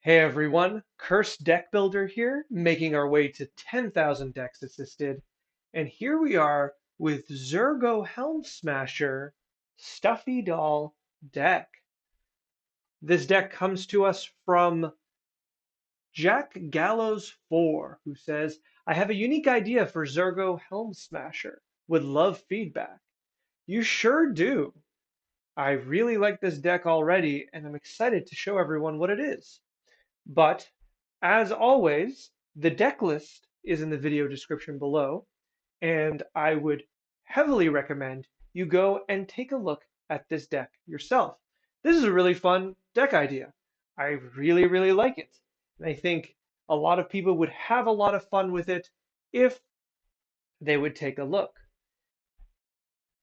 Hey everyone, Cursed Deck Builder here, making our way to 10,000 decks assisted. And here we are with Zurgo Helmsmasher Stuffy Doll deck. This deck comes to us from Jack Gallows 4, who says, I have a unique idea for Zurgo Helmsmasher. Would love feedback. You sure do. I really like this deck already, and I'm excited to show everyone what it is. But as always, the deck list is in the video description below, and I would heavily recommend you go and take a look at this deck yourself. This is a really fun deck idea. I really, really like it. And I think a lot of people would have a lot of fun with it if they would take a look.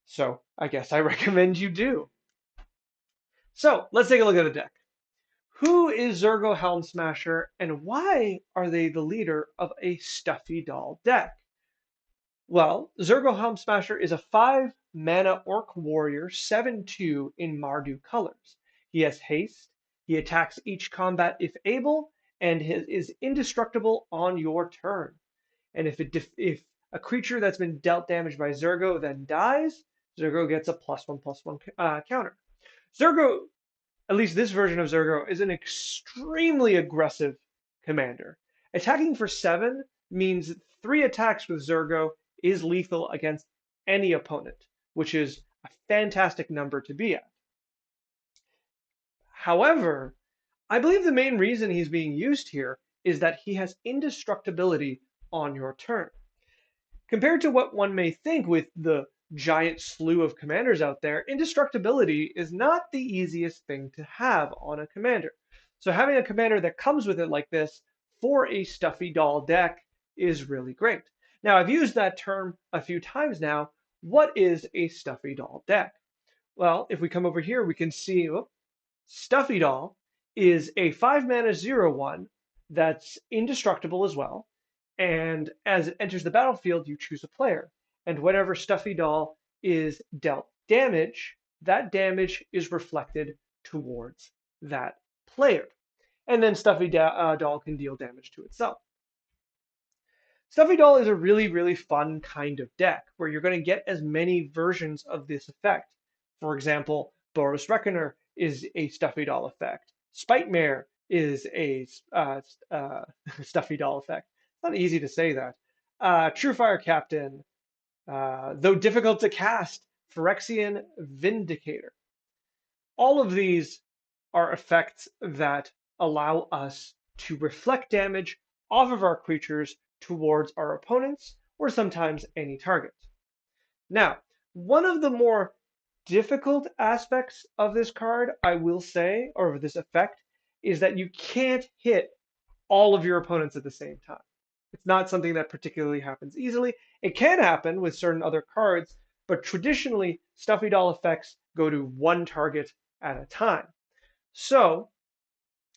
So I guess I recommend you do. So let's take a look at the deck. Who is Zurgo Helmsmasher, and why are they the leader of a Stuffy Doll deck? Well, Zurgo Helmsmasher is a 5 mana Orc Warrior 7/2 in Mardu colors. He has haste, he attacks each combat if able, and is indestructible on your turn. And if a creature that's been dealt damage by Zurgo then dies, Zurgo gets a +1/+1 counter. Zurgo, at least this version of Zurgo, is an extremely aggressive commander. Attacking for 7 means 3 attacks with Zurgo is lethal against any opponent, which is a fantastic number to be at. However, I believe the main reason he's being used here is that he has indestructibility on your turn. Compared to what one may think with the giant slew of commanders out there, indestructibility is not the easiest thing to have on a commander. So having a commander that comes with it like this for a Stuffy Doll deck is really great. Now, I've used that term a few times now. What is a Stuffy Doll deck? Well, if we come over here, we can see Stuffy Doll is a 5 mana 0/1 that's indestructible as well. And as it enters the battlefield, you choose a player. And whenever Stuffy Doll is dealt damage, that damage is reflected towards that player. And then Stuffy Doll can deal damage to itself. Stuffy Doll is a really, really fun kind of deck where you're going to get as many versions of this effect. For example, Boros Reckoner is a Stuffy Doll effect. Spite is a Stuffy Doll effect. It's not easy to say that. Truefire Captain, though difficult to cast, Phyrexian Vindicator. All of these are effects that allow us to reflect damage off of our creatures towards our opponents or sometimes any target. Now, one of the more difficult aspects of this card, I will say, or of this effect, is that you can't hit all of your opponents at the same time. It's not something that particularly happens easily. It can happen with certain other cards, but traditionally, Stuffy Doll effects go to one target at a time. So,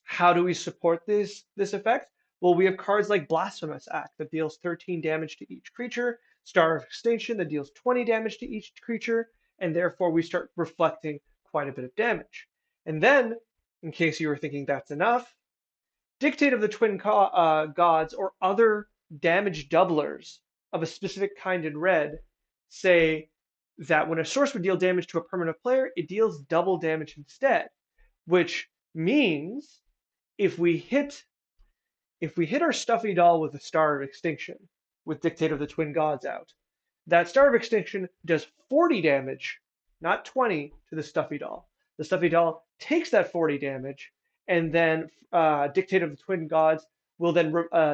how do we support this effect? Well, we have cards like Blasphemous Act that deals 13 damage to each creature, Star of Extinction that deals 20 damage to each creature, and therefore we start reflecting quite a bit of damage. And then, in case you were thinking that's enough, Dictate of the Twin Gods or other damage doublers of a specific kind in red say that when a source would deal damage to a permanent player, it deals double damage instead, which means if we hit our Stuffy Doll with a Star of Extinction, with Dictate of the Twin Gods out, that Star of Extinction does 40 damage, not 20, to the Stuffy Doll. The Stuffy Doll takes that 40 damage, and then Dictate of the Twin Gods will then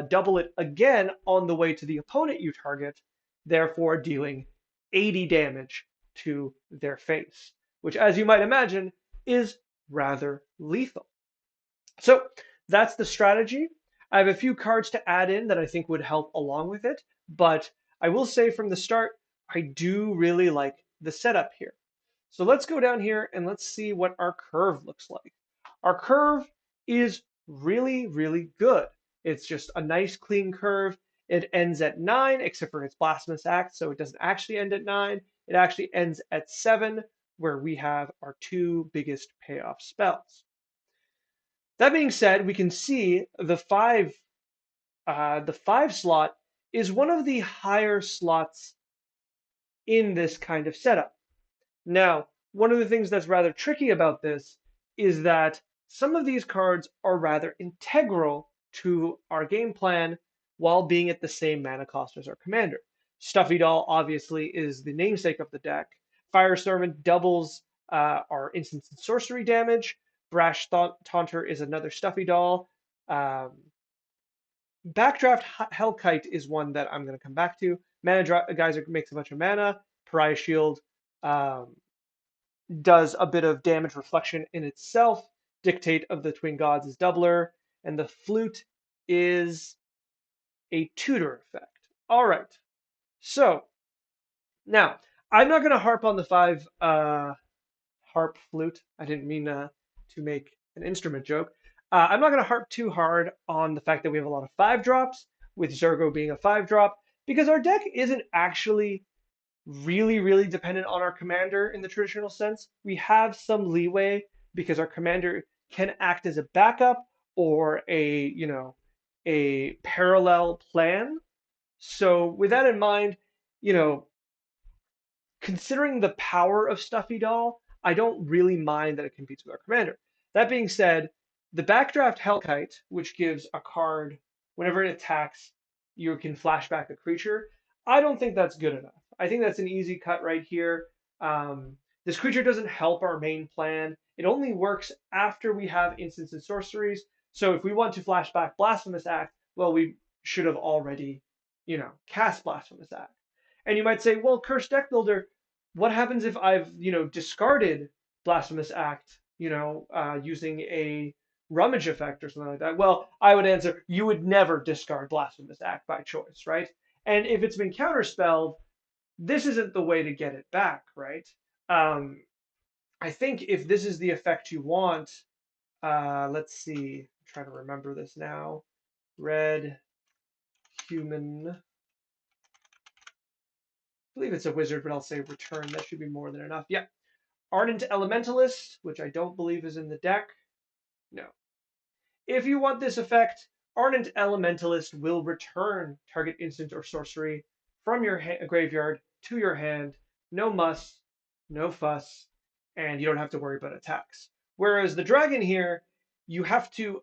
double it again on the way to the opponent you target, therefore dealing 80 damage to their face, which, as you might imagine, is rather lethal. So that's the strategy. I have a few cards to add in that I think would help along with it, but I will say from the start, I do really like the setup here. So let's go down here and let's see what our curve looks like. Our curve is really, really good. It's just a nice clean curve. It ends at 9, except for its Blasphemous Act, so it doesn't actually end at 9. It actually ends at 7, where we have our two biggest payoff spells. That being said, we can see the five slot is one of the higher slots in this kind of setup. Now, one of the things that's rather tricky about this is that some of these cards are rather integral to our game plan while being at the same mana cost as our commander. Stuffy Doll obviously is the namesake of the deck. Fire Servant doubles our instant and sorcery damage. Brash Taunter is another Stuffy Doll. Um, Backdraft Hellkite is one that I'm going to come back to. Mana Geyser makes a bunch of mana. Pariah Shield um, does a bit of damage reflection in itself. Dictate of the Twin Gods is doubler, and the flute is a tutor effect. All right, so now I'm not going to harp on the five harp flute. I didn't mean to make an instrument joke. I'm not going to harp too hard on the fact that we have a lot of five drops, with Zurgo being a five drop, because our deck isn't actually really dependent on our commander in the traditional sense. We have some leeway because our commander can act as a backup or a parallel plan. So with that in mind, you know, considering the power of Stuffy Doll, I don't really mind that it competes with our commander. That being said, the backdraft Hellkite, which gives a card whenever it attacks, you can flashback a creature. I don't think that's good enough. I think that's an easy cut right here. This creature doesn't help our main plan. It only works after we have instants and sorceries. So if we want to flashback Blasphemous Act, well, we should have already, cast Blasphemous Act. And you might say, well, Cursed Deck Builder, what happens if I've, discarded Blasphemous Act, using a rummage effect or something like that? Well, I would answer, you would never discard Blasphemous Act by choice, right? And if it's been counterspelled, this isn't the way to get it back, right? Um, I think if this is the effect you want, let's see, I'm trying to remember this now. Red human. I believe it's a wizard, but I'll say return. That should be more than enough. Yeah. Ardent Elementalist, which I don't believe is in the deck. No. If you want this effect, Ardent Elementalist will return target instant or sorcery from your graveyard to your hand. No muss, no fuss, and you don't have to worry about attacks. Whereas the dragon here, you have to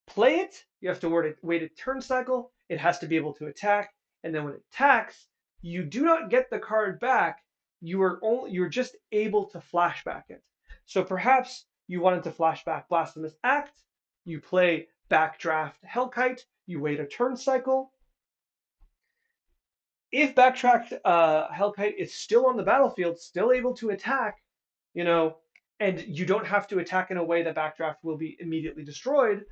play it, you have to wait a turn cycle, it has to be able to attack, and then when it attacks, you do not get the card back. You're just able to flashback it. So perhaps you wanted to flashback Blasphemous Act, you play Backdraft Hellkite, you wait a turn cycle. If Backdraft Hellkite is still on the battlefield, still able to attack, and you don't have to attack in a way that Backdraft will be immediately destroyed,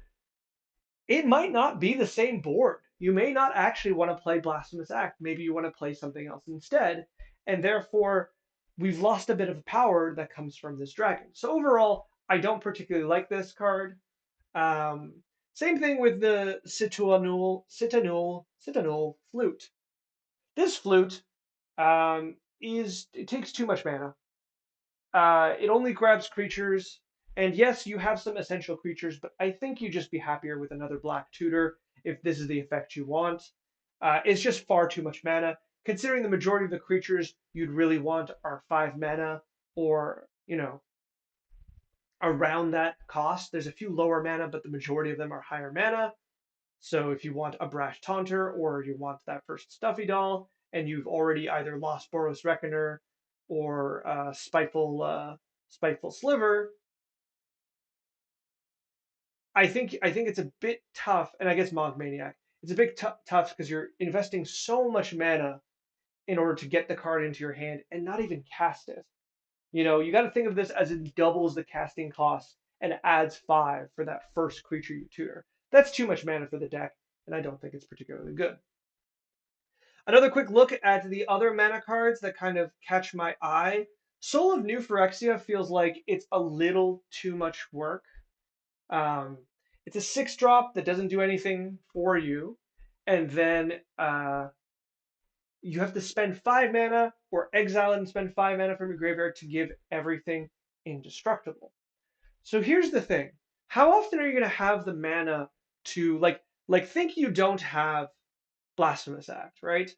it might not be the same board. You may not actually want to play Blasphemous Act. Maybe you want to play something else instead. And therefore, we've lost a bit of power that comes from this dragon. So overall, I don't particularly like this card. Same thing with the Cittanul flute. This flute it takes too much mana. It only grabs creatures, and yes, you have some essential creatures, but I think you'd just be happier with another black tutor if this is the effect you want. It's just far too much mana. Considering the majority of the creatures you'd really want are 5 mana or, around that cost. There's a few lower mana, but the majority of them are higher mana. So if you want a Brash Taunter or you want that first Stuffy Doll, and you've already either lost Boros Reckoner or Spiteful Sliver, I think it's a bit tough, and I guess Monk Maniac. It's a bit tough because you're investing so much mana in order to get the card into your hand and not even cast it. You got to think of this as it doubles the casting cost and adds 5 for that first creature you tutor. That's too much mana for the deck, and I don't think it's particularly good. Another quick look at the other mana cards that kind of catch my eye. Soul of New Phyrexia feels like it's a little too much work. Um, it's a 6-drop that doesn't do anything for you, and then you have to spend 5 mana or exile it and spend 5 mana from your graveyard to give everything indestructible. So here's the thing. how often are you going to have the mana to like think you don't have Blasphemous Act, right?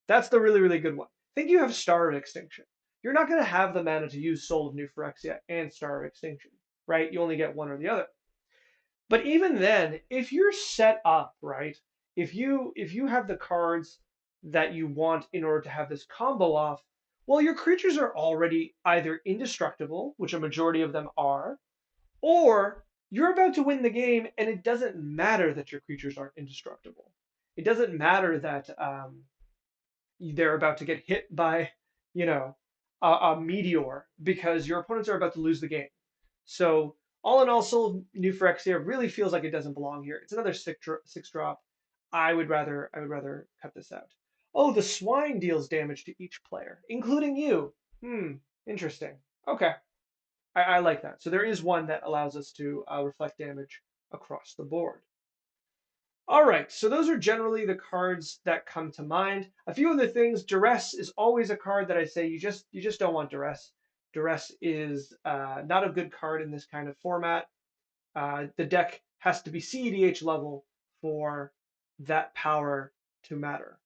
That's the really, really good one. Think you have Star of Extinction. You're not going to have the mana to use Soul of New Phyrexia and Star of Extinction, right? You only get one or the other. But even then, if you're set up, right? If you have the cards that you want in order to have this combo off, well, your creatures are already either indestructible, which a majority of them are, or you're about to win the game and it doesn't matter that your creatures aren't indestructible. It doesn't matter that they're about to get hit by, you know, a meteor because your opponents are about to lose the game. So all in all, Soul of New Phyrexia really feels like it doesn't belong here. It's another six drop. I would rather cut this out. Oh, the swine deals damage to each player, including you. Interesting. Okay, I like that. So there is one that allows us to reflect damage across the board. All right, so those are generally the cards that come to mind. A few other things. Duress is always a card that I say you just don't want Duress. Duress is not a good card in this kind of format. The deck has to be CEDH level for that power to matter.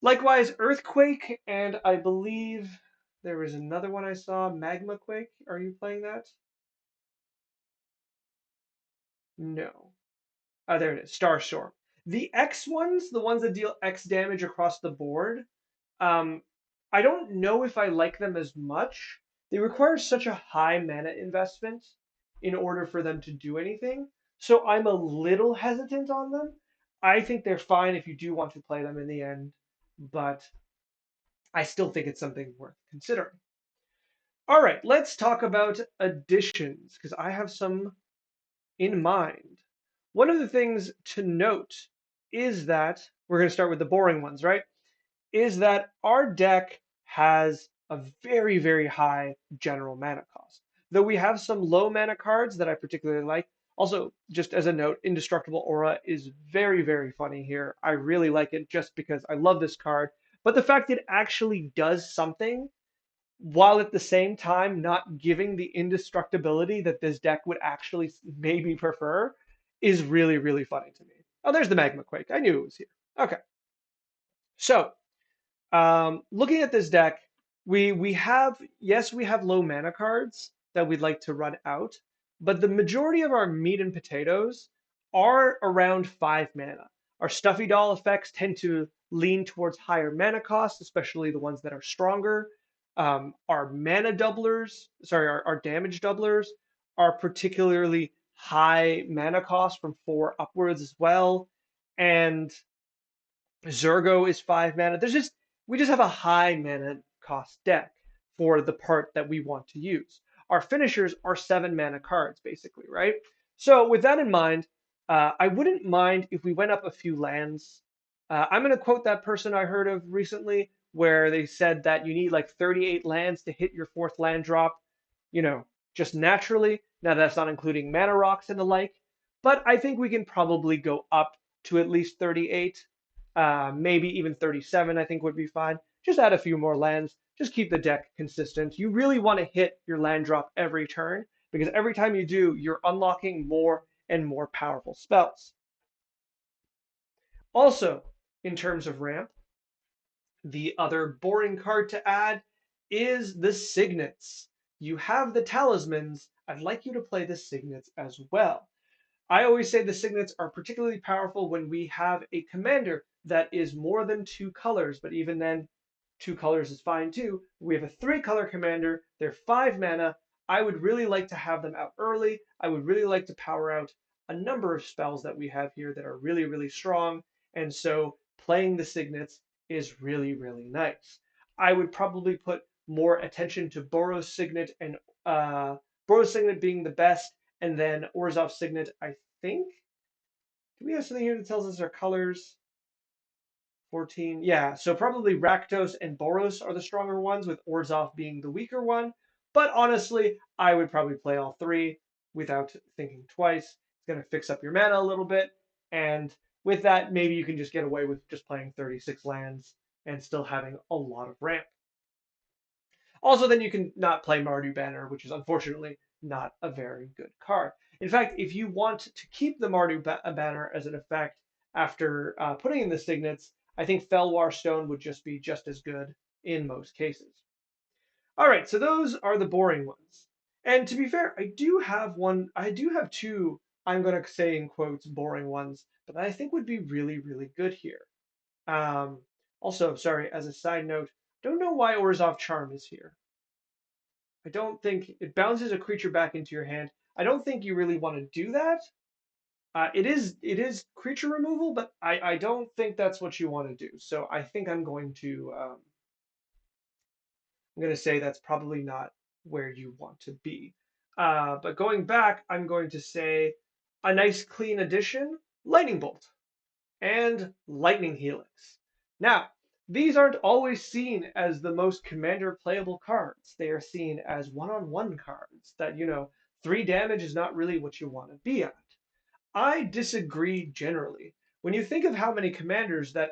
Likewise, Earthquake, and I believe there was another one I saw, Magma Quake. Are you playing that? No. There it is, Starstorm. The X ones, the ones that deal X damage across the board, um, I don't know if I like them as much. They require such a high mana investment in order for them to do anything, so I'm a little hesitant on them. I think they're fine if you do want to play them in the end, but I still think it's something worth considering. All right, let's talk about additions, because I have some in mind. One of the things to note is that we're going to start with the boring ones, right? Is that our deck has a very, very high general mana cost. Though we have some low mana cards that I particularly like. Also, just as a note, Indestructible Aura is very, very funny here. I really like it just because I love this card. But the fact it actually does something while at the same time not giving the indestructibility that this deck would actually maybe prefer is really, really funny to me. Oh, there's the Magma Quake. I knew it was here. Okay. So, looking at this deck, we have, yes, we have low mana cards that we'd like to run out, but the majority of our meat and potatoes are around 5 mana. Our Stuffy Doll effects tend to lean towards higher mana costs, especially the ones that are stronger. Our mana doublers, sorry, our damage doublers are particularly high mana cost from 4 upwards as well. And Zurgo is 5 mana. We just have a high mana cost deck for the part that we want to use. Our finishers are 7 mana cards, basically, right? So with that in mind, I wouldn't mind if we went up a few lands. I'm going to quote that person I heard of recently, where they said that you need like 38 lands to hit your 4th land drop, you know, just naturally. Now that's not including mana rocks and the like, but I think we can probably go up to at least 38. Maybe even 37, I think would be fine. Just add a few more lands. Just keep the deck consistent. You really want to hit your land drop every turn because every time you do, you're unlocking more and more powerful spells. Also, in terms of ramp, the other boring card to add is the Signets. You have the Talismans. I'd like you to play the Signets as well. I always say the Signets are particularly powerful when we have a commander that is more than 2 colors, but even then, 2 colors is fine too. We have a 3-color commander, they're 5 mana. I would really like to have them out early. I would really like to power out a number of spells that we have here that are really, really strong, and so playing the Signets is really, really nice. I would probably put more attention to Boros Signet and Boros Signet being the best, and then Orzhov Signet, I think. Do we have something here that tells us our colors? 14. Yeah, so probably Rakdos and Boros are the stronger ones, with Orzhov being the weaker one. But honestly, I would probably play all 3 without thinking twice. It's going to fix up your mana a little bit. And with that, maybe you can just get away with just playing 36 lands and still having a lot of ramp. Also, then you can not play Mardu Banner, which is unfortunately not a very good card. In fact, if you want to keep the Mardu banner as an effect after putting in the signets, I think Felwar Stone would just be just as good in most cases. All right, so those are the boring ones. And to be fair, I do have two, I'm going to say in quotes, boring ones, but I think would be really, really good here. Um, Also, sorry, as a side note, don't know why Orzhov Charm is here. I don't think it bounces a creature back into your hand. I don't think you really want to do that. It is creature removal, but I don't think that's what you want to do. So I think I'm going to say that's probably not where you want to be. But going back, I'm going to say a nice clean addition, Lightning Bolt and Lightning Helix. Now, these aren't always seen as the most commander playable cards. They are seen as one-on-one cards that, 3 damage is not really what you want to be at. I disagree generally. When you think of how many commanders that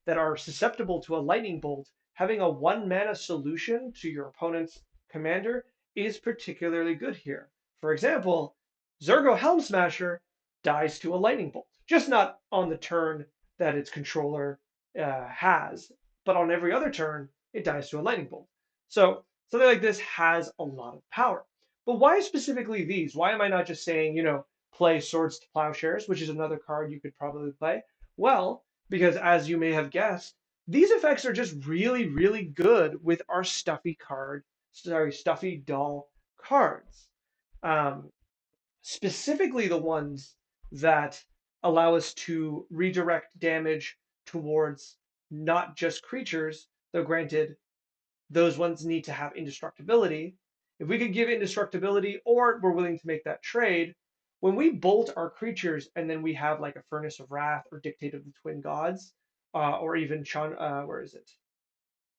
are susceptible to a lightning bolt, having a 1 mana solution to your opponent's commander is particularly good here. For example, Zurgo Helmsmasher dies to a lightning bolt, just not on the turn that its controller has, but on every other turn it dies to a lightning bolt. So something like this has a lot of power. But why specifically these? Why am I not just saying, play Swords to Plowshares, which is another card you could probably play? Well, because as you may have guessed, these effects are just really, really good with our stuffy doll cards. Um, Specifically the ones that allow us to redirect damage towards not just creatures, though granted, those ones need to have indestructibility. If we could give indestructibility, or we're willing to make that trade, when we bolt our creatures and then we have like a Furnace of Wrath or Dictate of the Twin Gods, or even where is it?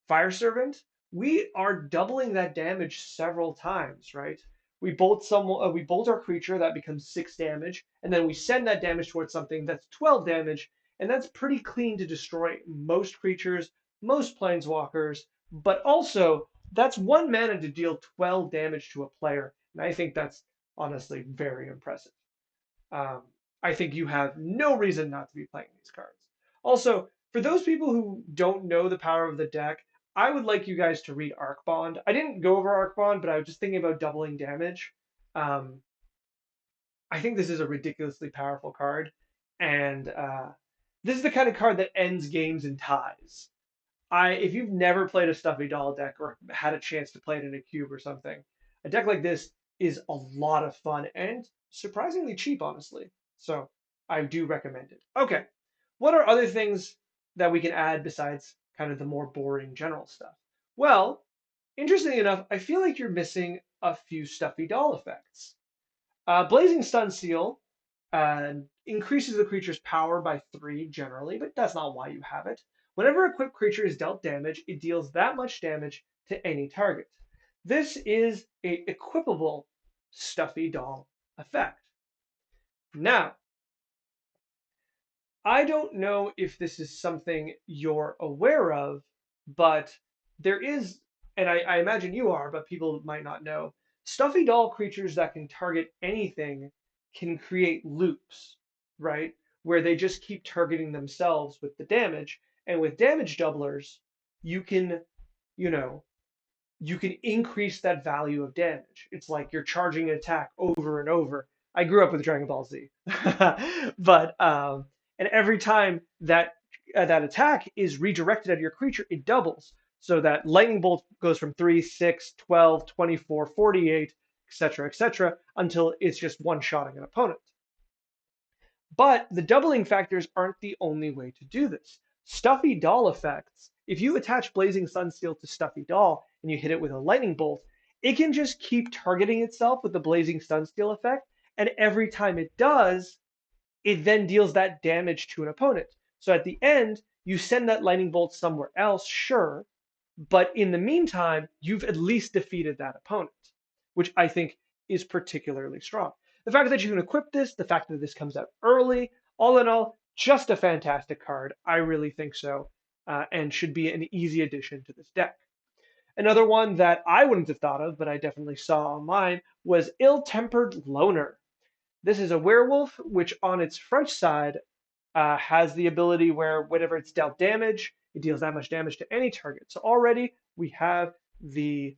Fire Servant, we are doubling that damage several times, right? We bolt our creature that becomes 6 damage, and then we send that damage towards something that's 12 damage, and that's pretty clean to destroy most creatures, most planeswalkers, but also that's 1 mana to deal 12 damage to a player, and I think that's honestly very impressive. Um, I think you have no reason not to be playing these cards. Also, for those people who don't know the power of the deck, I would like you guys to read Arc Bond. I didn't go over Arc Bond, but I was just thinking about doubling damage. Um, I think this is a ridiculously powerful card, and this is the kind of card that ends games in ties. If you've never played a Stuffy Doll deck or had a chance to play it in a cube or something, a deck like this is a lot of fun and surprisingly cheap, honestly. So I do recommend it. Okay, what are other things that we can add besides kind of the more boring general stuff? Well, interestingly enough, I feel like you're missing a few Stuffy Doll effects. Blazing Stun Seal increases the creature's power by 3 generally, but that's not why you have it. Whenever a equipped creature is dealt damage, it deals that much damage to any target. This is a equipable Stuffy Doll effect. Now, I don't know if this is something you're aware of, but there is, and I imagine you are, but people might not know, Stuffy Doll creatures that can target anything can create loops, right? Where they just keep targeting themselves with the damage. And with damage doublers, you can, you know, you can increase that value of damage. It's like you're charging an attack over and over. I grew up with Dragon Ball Z, but and every time that attack is redirected at your creature, it doubles. So that lightning bolt goes from 3, 6, 12, 24, 48, etc., until it's just one-shotting an opponent. But the doubling factors aren't the only way to do this. Stuffy Doll effects, if you attach Blazing Sunsteel to Stuffy Doll and you hit it with a lightning bolt, it can just keep targeting itself with the Blazing Sunsteel effect, and every time it does, it then deals that damage to an opponent. So at the end, you send that lightning bolt somewhere else, sure, but in the meantime, you've at least defeated that opponent, which I think is particularly strong. The fact that you can equip this, the fact that this comes out early, all in all, just a fantastic card. I really think so, and should be an easy addition to this deck. Another one that I wouldn't have thought of, but I definitely saw online, was Ill-Tempered Loner. This is a werewolf, which on its front side has the ability where whenever it's dealt damage, it deals that much damage to any target. So already we have the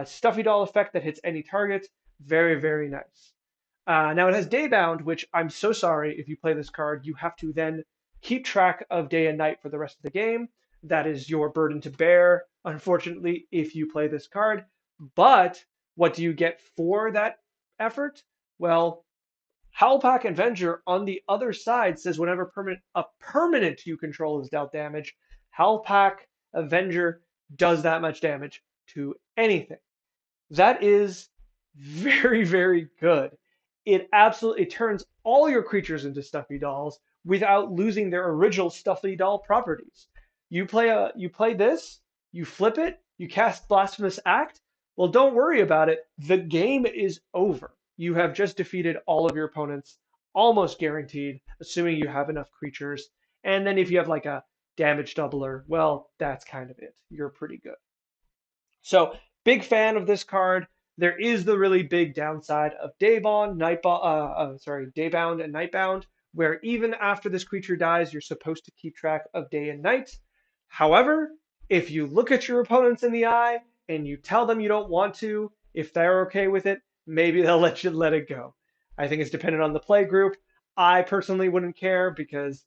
Stuffy Doll effect that hits any target. Very, very nice. Now it has Daybound, which I'm so sorry if you play this card, you have to then keep track of day and night for the rest of the game. That is your burden to bear, unfortunately, if you play this card. But what do you get for that effort? Well, Howlpack Avenger on the other side says whenever a permanent you control is dealt damage, Howlpack Avenger does that much damage to anything. That is very, very good. It absolutely turns all your creatures into stuffy dolls without losing their original stuffy doll properties. You play this, you flip it, you cast Blasphemous Act. Well, don't worry about it. The game is over. You have just defeated all of your opponents, almost guaranteed, assuming you have enough creatures. And then if you have like a damage doubler, well, that's kind of it. You're pretty good. So, big fan of this card. There is the really big downside of Daybound and Nightbound, where even after this creature dies, you're supposed to keep track of day and night. However, if you look at your opponents in the eye and you tell them you don't want to, if they're okay with it, maybe they'll let you let it go. I think it's dependent on the play group. I personally wouldn't care because,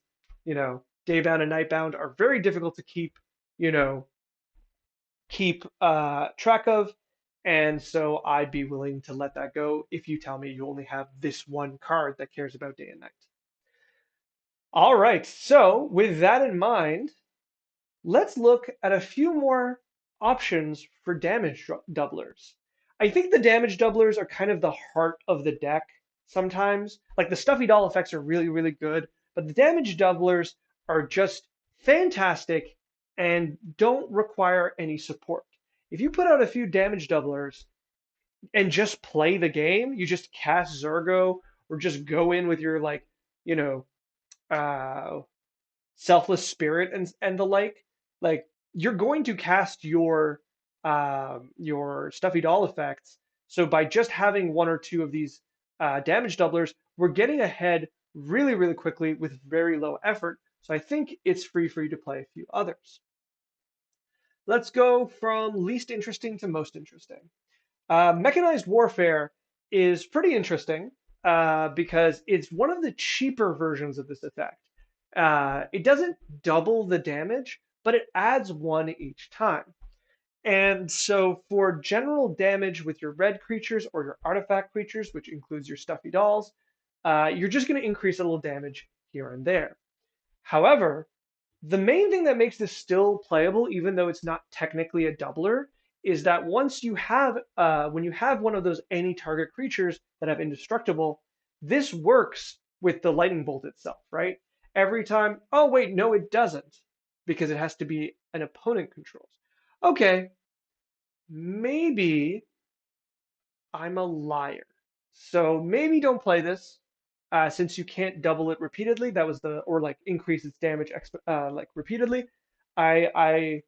Daybound and Nightbound are very difficult to you know, keep track of. And so I'd be willing to let that go if you tell me you only have this one card that cares about day and night. All right, so with that in mind, let's look at a few more options for damage doublers. I think the damage doublers are kind of the heart of the deck sometimes. Like the stuffy doll effects are really, really good, but the damage doublers are just fantastic and don't require any support. If you put out a few damage doublers and just play the game, you just cast Zurgo or just go in with your you know, uh, selfless spirit and the like you're going to cast your stuffy doll effects. So by just having one or two of these damage doublers, we're getting ahead really, really quickly with very low effort. So I think it's free for you to play a few others. Let's go from least interesting to most interesting. Mechanized Warfare is pretty interesting because it's one of the cheaper versions of this effect. It doesn't double the damage, but it adds one each time. And so for general damage with your red creatures or your artifact creatures, which includes your stuffy dolls, you're just going to increase a little damage here and there. However, the main thing that makes this still playable, even though it's not technically a doubler, is that when you have one of those any target creatures that have indestructible, this works with the lightning bolt itself, right? Every time, oh wait, no, it doesn't, because it has to be an opponent controls. Okay, maybe I'm a liar. So maybe don't play this, since you can't double it repeatedly. That was or like increase its damage like repeatedly. I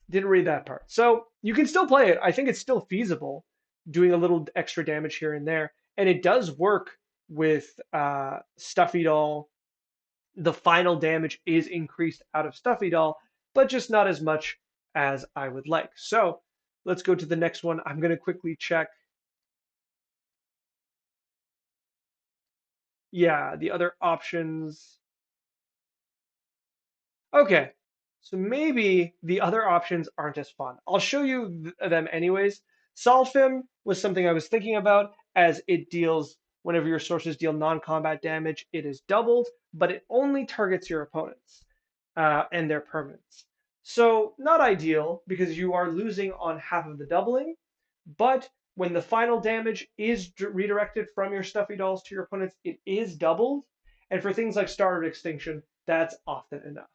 didn't read that part. So you can still play it. I think it's still feasible, doing a little extra damage here and there, and it does work with Stuffy Doll. The final damage is increased out of Stuffy Doll, but just not as much as I would like. So let's go to the next one. I'm going to quickly check. Yeah, the other options. Okay, so maybe the other options aren't as fun. I'll show you them anyways. Solfim was something I was thinking about, as it deals, whenever your sources deal non-combat damage, it is doubled, but it only targets your opponents and their permanents. So not ideal because you are losing on half of the doubling, but when the final damage is redirected from your stuffy dolls to your opponents, it is doubled. And for things like Star of Extinction, that's often enough.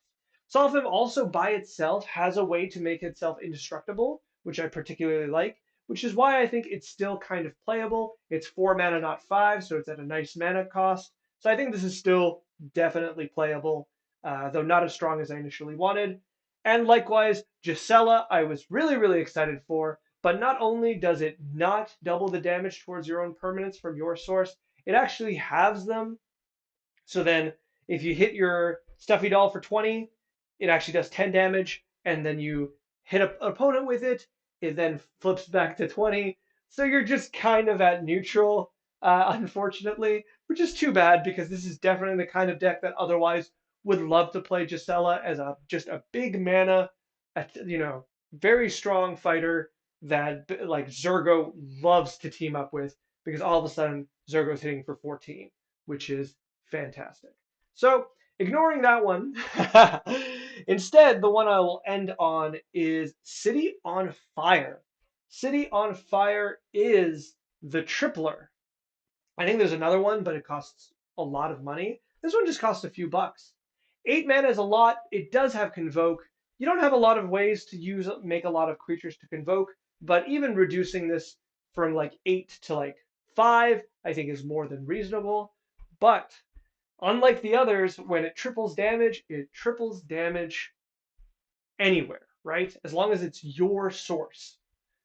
Solfim also by itself has a way to make itself indestructible, which I particularly like, which is why I think it's still kind of playable. It's 4 mana, not 5, so it's at a nice mana cost. So I think this is still definitely playable, though not as strong as I initially wanted. And likewise, Gisela, I was really, really excited for, but not only does it not double the damage towards your own permanents from your source, It actually halves them, so then if you hit your Stuffy Doll for 20, it actually does 10 damage, and then you hit an opponent with it, it then flips back to 20. So you're just kind of at neutral, unfortunately, which is too bad because this is definitely the kind of deck that otherwise would love to play Gisela as a just a big mana, very strong fighter that like Zurgo loves to team up with because all of a sudden Zurgo's hitting for 14, which is fantastic. So, ignoring that one, instead, the one I will end on is City on Fire. City on Fire is the tripler. I think there's another one, but it costs a lot of money. This one just costs a few bucks. 8 mana is a lot. It does have Convoke. You don't have a lot of ways to make a lot of creatures to Convoke, but even reducing this from like 8 to like 5, I think is more than reasonable. But unlike the others, when it triples damage anywhere, right? As long as it's your source.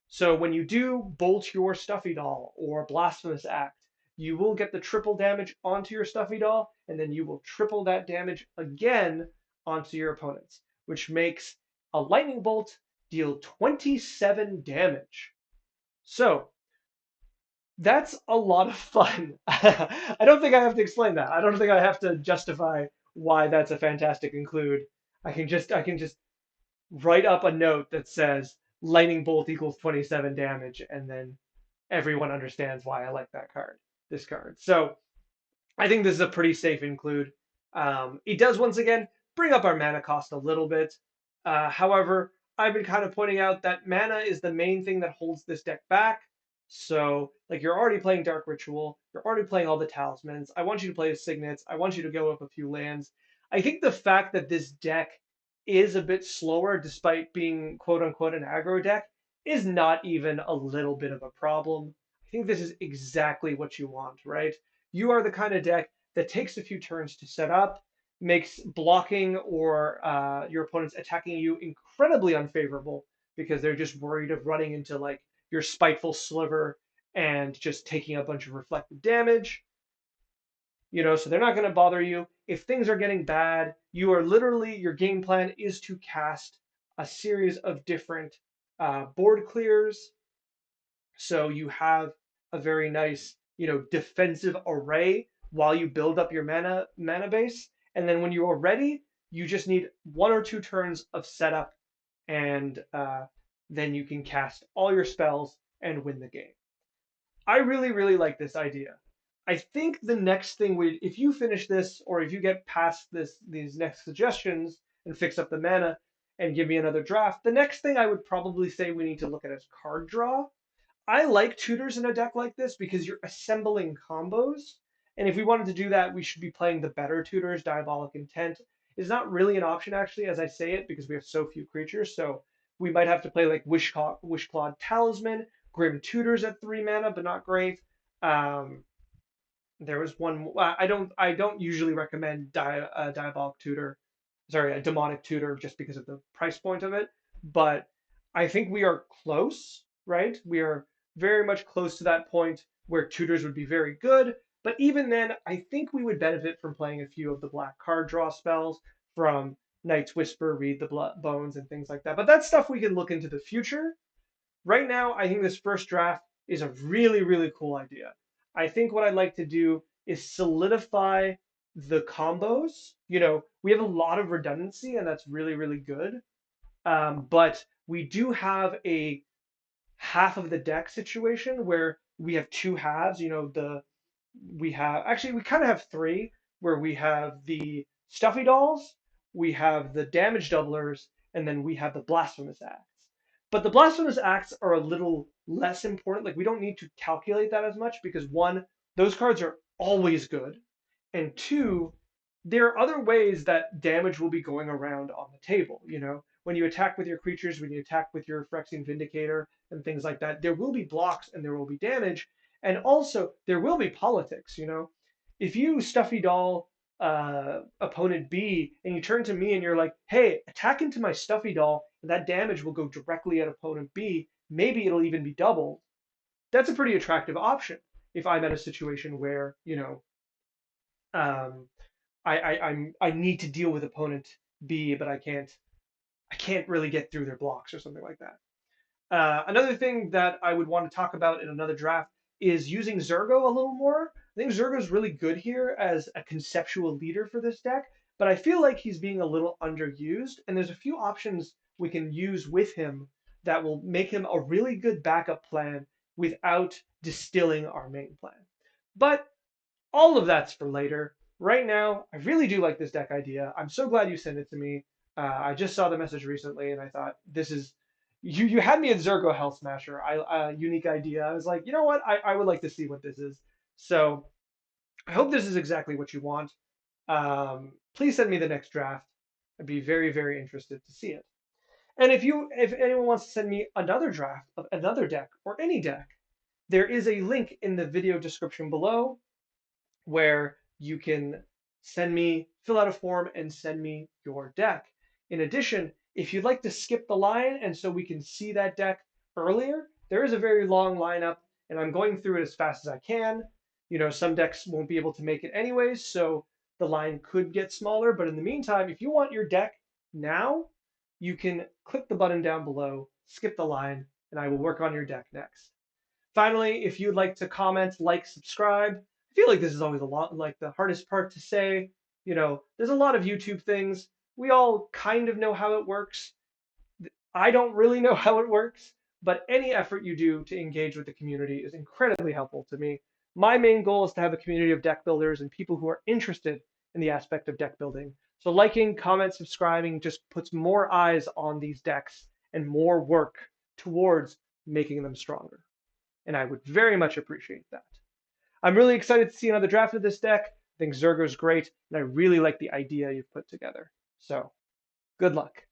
So when you do bolt your Stuffy Doll or Blasphemous Act, you will get the triple damage onto your Stuffy Doll, and then you will triple that damage again onto your opponents, which makes a Lightning Bolt deal 27 damage. So that's a lot of fun. I don't think I have to explain that. I don't think I have to justify why that's a fantastic include. I can just write up a note that says lightning bolt equals 27 damage, and then everyone understands why I like that card. This card. So I think this is a pretty safe include. It does once again bring up our mana cost a little bit. However, I've been kind of pointing out that mana is the main thing that holds this deck back. So, like, you're already playing Dark Ritual, you're already playing all the talismans. I want you to play the signets. I want you to go up a few lands. I think the fact that this deck is a bit slower, despite being quote unquote an aggro deck, is not even a little bit of a problem. I think this is exactly what you want, right? You are the kind of deck that takes a few turns to set up, makes blocking or your opponents attacking you incredibly unfavorable because they're just worried of running into like your spiteful sliver and just taking a bunch of reflected damage. So they're not going to bother you. If things are getting bad, you are literally, your game plan is to cast a series of different board clears, so you have a very nice, defensive array while you build up your mana base. And then when you are ready, you just need 1 or 2 turns of setup, and then you can cast all your spells and win the game. I really, really like this idea. I think the next thing if you finish this, or if you get past these next suggestions and fix up the mana and give me another draft, the next thing I would probably say we need to look at is card draw. I like tutors in a deck like this because you're assembling combos. And if we wanted to do that, we should be playing the better tutors. Diabolic Intent is not really an option, actually, as I say it, because we have so few creatures. So we might have to play like Wishclawed Talisman, Grim Tutors at 3 mana, but not great. Um, there was one. I don't usually recommend Diabolic Tutor, sorry, a Demonic Tutor, just because of the price point of it. But I think we are close, right? We are very much close to that point where tutors would be very good. But even then, I think we would benefit from playing a few of the black card draw spells from Night's Whisper, Read the Bones, and things like that. But that's stuff we can look into the future. Right now, I think this first draft is a really, really cool idea. I think what I'd like to do is solidify the combos. We have a lot of redundancy, and that's really, really good. But we do have a half of the deck situation where we have two halves. We kind of have three, where we have the Stuffy Dolls, we have the Damage Doublers, and then we have the Blasphemous Acts. But the Blasphemous Acts are a little less important. Like, we don't need to calculate that as much because one, those cards are always good, and two, there are other ways that damage will be going around on the table. When you attack with your creatures, when you attack with your Phyrexian Vindicator and things like that, there will be blocks and there will be damage, and also there will be politics. If you Stuffy Doll opponent B and you turn to me and you're like, hey, attack into my Stuffy Doll, and that damage will go directly at opponent B. Maybe it'll even be doubled. That's a pretty attractive option. if I'm at a situation where, um, I need to deal with opponent B, but I can't really get through their blocks or something like that. Another thing that I would want to talk about in another draft is using Zurgo a little more. I think Zurgo is really good here as a conceptual leader for this deck, but I feel like he's being a little underused, and there's a few options we can use with him that will make him a really good backup plan without distilling our main plan. But all of that's for later. Right now, I really do like this deck idea. I'm so glad you sent it to me. I just saw the message recently, and I thought this is you. You had me at Zurgo Helmsmasher. Unique idea. I was like, you know what? I would like to see what this is. So I hope this is exactly what you want. Please send me the next draft. I'd be very very interested to see it. And if anyone wants to send me another draft of another deck or any deck, there is a link in the video description below where you can fill out a form and send me your deck. In addition, if you'd like to skip the line and so we can see that deck earlier, there is a very long lineup and I'm going through it as fast as I can. Some decks won't be able to make it anyways, so the line could get smaller. But in the meantime, if you want your deck now, you can click the button down below, skip the line, and I will work on your deck next. Finally, if you'd like to comment, like, subscribe. I feel like this is always a lot like the hardest part to say. There's a lot of YouTube things. We all kind of know how it works. I don't really know how it works, but any effort you do to engage with the community is incredibly helpful to me. My main goal is to have a community of deck builders and people who are interested in the aspect of deck building. So liking, comment, subscribing just puts more eyes on these decks and more work towards making them stronger, and I would very much appreciate that. I'm really excited to see another draft of this deck. I think Zurgo's great, and I really like the idea you've put together. So, good luck.